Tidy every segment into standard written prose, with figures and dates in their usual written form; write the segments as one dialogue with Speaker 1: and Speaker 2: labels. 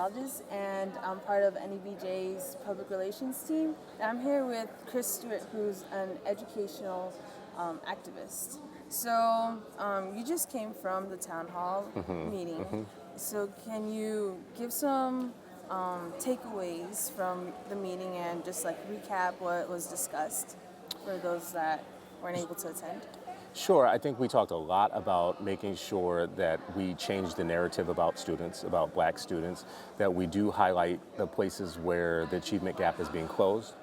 Speaker 1: psychologist, and I'm part of NABJ's public relations team. And I'm here with Chris Stewart, who's an educational activist. So you just came from the town hall meeting. So can you give some takeaways from the meeting and just like recap what was discussed for those that weren't able to attend?
Speaker 2: Sure. I think we talked a lot about making sure that we change the narrative about students, about black students, that we do highlight the places where the achievement gap is being closed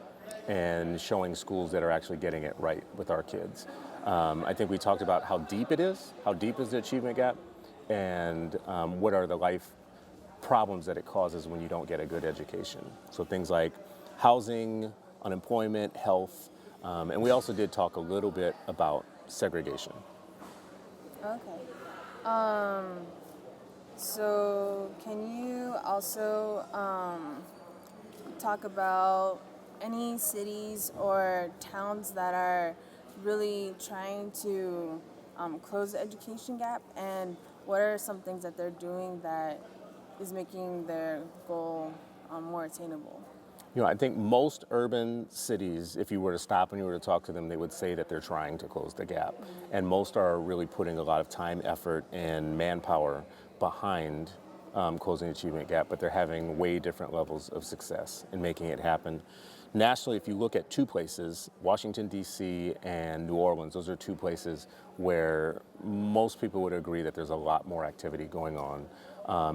Speaker 2: and showing schools that are actually getting it right with our kids. I think we talked about how deep it is, how deep is the achievement gap, and what are the life problems that it causes when you don't get a good education. So things like housing, unemployment, health, and we also did talk a little bit about segregation.
Speaker 1: Okay. So can you also talk about any cities or towns that are really trying to close the education gap, and what are some things that they're doing that is making their goal more attainable?
Speaker 2: You know, I think most urban cities, if you were to stop and you were to talk to them, they would say that they're trying to close the gap. And most are really putting a lot of time, effort, and manpower behind closing the achievement gap, but they're having way different levels of success in making it happen. Nationally, if you look at two places, Washington, D.C. and New Orleans, those are two places where most people would agree that there's a lot more activity going on,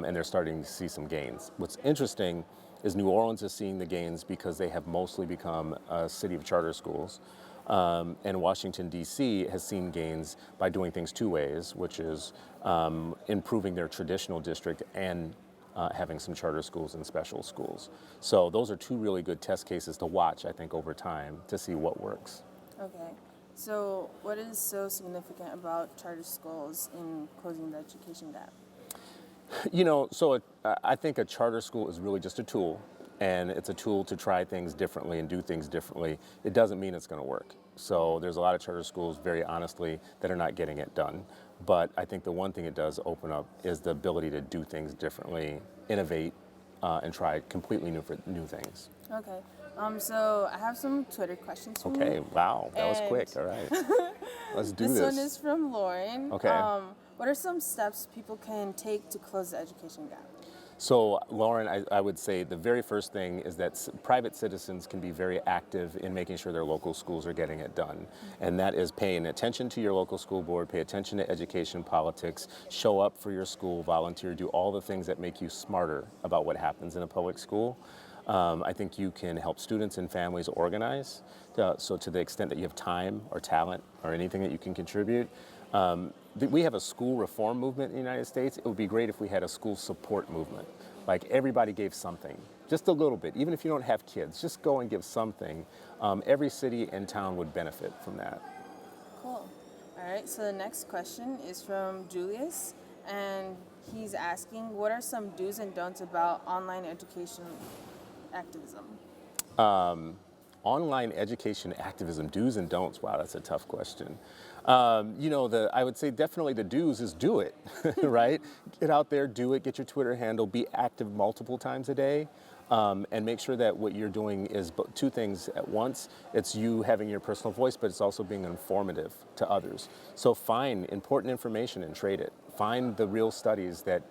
Speaker 2: and they're starting to see some gains. What's interesting is New Orleans is seeing the gains because they have mostly become a city of charter schools. And Washington, D.C. has seen gains by doing things two ways, which is improving their traditional district and having some charter schools and special schools. So those are two really good test cases to watch, I think, over time to see what works.
Speaker 1: Okay. So what is so significant about charter schools in closing the education gap?
Speaker 2: You know, so I think a charter school is really just a tool, and it's a tool to try things differently and do things differently. It doesn't mean it's going to work. So there's a lot of charter schools, very honestly, that are not getting it done. But I think the one thing it does open up is the ability to do things differently, innovate, and try completely new things.
Speaker 1: Okay. So I have some Twitter questions for you.
Speaker 2: Okay, wow, that was quick. All right, let's do this.
Speaker 1: This one is from Lauren.
Speaker 2: Okay.
Speaker 1: What are some steps people can take to close the education gap?
Speaker 2: So, Lauren, I would say the very first thing is that private citizens can be very active in making sure their local schools are getting it done. And that is paying attention to your local school board, pay attention to education politics, show up for your school, volunteer, do all the things that make you smarter about what happens in a public school. I think you can help students and families organize. So to the extent that you have time or talent or anything that you can contribute. We have a school reform movement in the United States. It would be great if we had a school support movement. Like everybody gave something, just a little bit. Even if you don't have kids, just go and give something. Every city and town would benefit from that.
Speaker 1: Cool. All right, so the next question is from Julius, and he's asking, what are some do's and don'ts about online education activism?
Speaker 2: Online education activism, do's and don'ts. Wow, that's a tough question. You know, I would say definitely the do's is do it, right? Get out there, do it, get your Twitter handle, be active multiple times a day, and make sure that what you're doing is two things at once. It's you having your personal voice, but it's also being informative to others. So find important information and trade it. Find the real studies that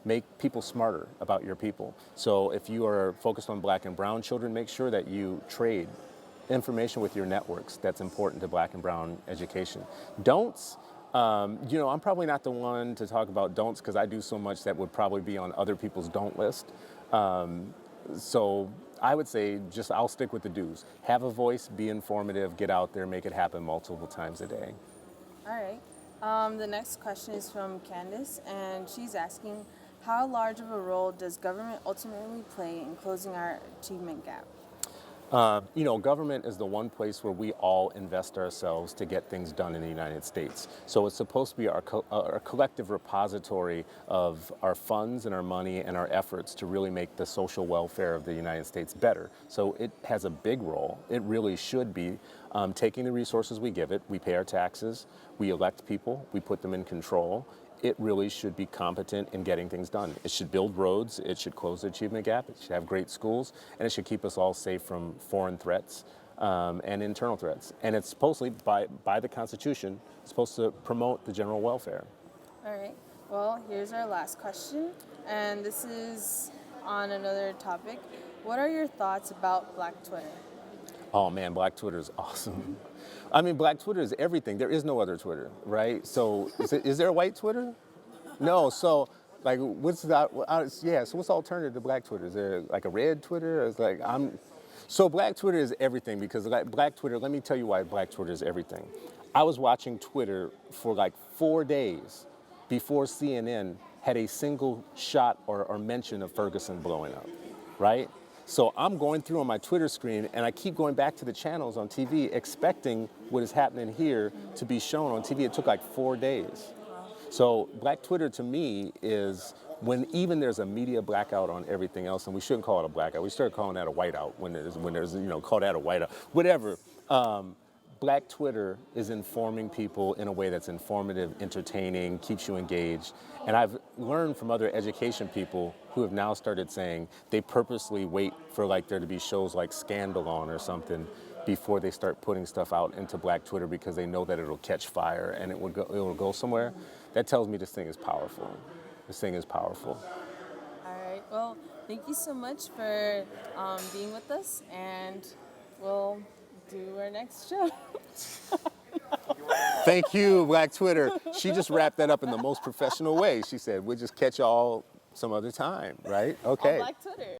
Speaker 2: make people smarter about your people. So if you are focused on black and brown children, make sure that you trade information with your networks that's important to black and brown education. Don'ts, you know, I'm probably not the one to talk about don'ts because I do so much that would probably be on other people's don't list. So I would say I'll stick with the do's. Have a voice, be informative, get out there, make it happen multiple times a day.
Speaker 1: All right. The next question is from Candace, and she's asking, how large of a role does government ultimately play in closing our achievement gap?
Speaker 2: You know, government is the one place where we all invest ourselves to get things done in the United States. So it's supposed to be our collective repository of our funds and our money and our efforts to really make the social welfare of the United States better. So it has a big role. It really should be taking the resources we give it. We pay our taxes, we elect people, we put them in control, it really should be competent in getting things done. It should build roads, it should close the achievement gap, it should have great schools, and it should keep us all safe from foreign threats and internal threats. And it's supposedly, by the Constitution, supposed to promote the general welfare.
Speaker 1: All right. Well, here's our last question, and this is on another topic. What are your thoughts about Black Twitter?
Speaker 2: Oh man, Black Twitter is awesome. I mean, Black Twitter is everything. There is no other Twitter, right? So is there a white Twitter? No, so like what's that? Yeah, so what's the alternative to Black Twitter? Is there like a red Twitter? It's like So Black Twitter is everything because like Black Twitter, let me tell you why Black Twitter is everything. I was watching Twitter for like 4 days before CNN had a single shot or mention of Ferguson blowing up, right? So I'm going through on my Twitter screen and I keep going back to the channels on TV expecting what is happening here to be shown on TV. It took like 4 days. So Black Twitter to me is when even there's a media blackout on everything else, and we shouldn't call it a blackout. We started calling that a whiteout when there's call that a whiteout, whatever. Black Twitter is informing people in a way that's informative, entertaining, keeps you engaged. And I've learned from other education people who have now started saying they purposely wait for like there to be shows like Scandal on or something before they start putting stuff out into Black Twitter because they know that it'll catch fire and it will go somewhere. That tells me this thing is powerful. This thing is powerful.
Speaker 1: All right. Well, thank you so much for being with us, and we'll do our next show.
Speaker 2: Thank you, Black Twitter. She just wrapped that up in the most professional way. She said, we'll just catch y'all some other time, right? Okay.
Speaker 1: On Black Twitter.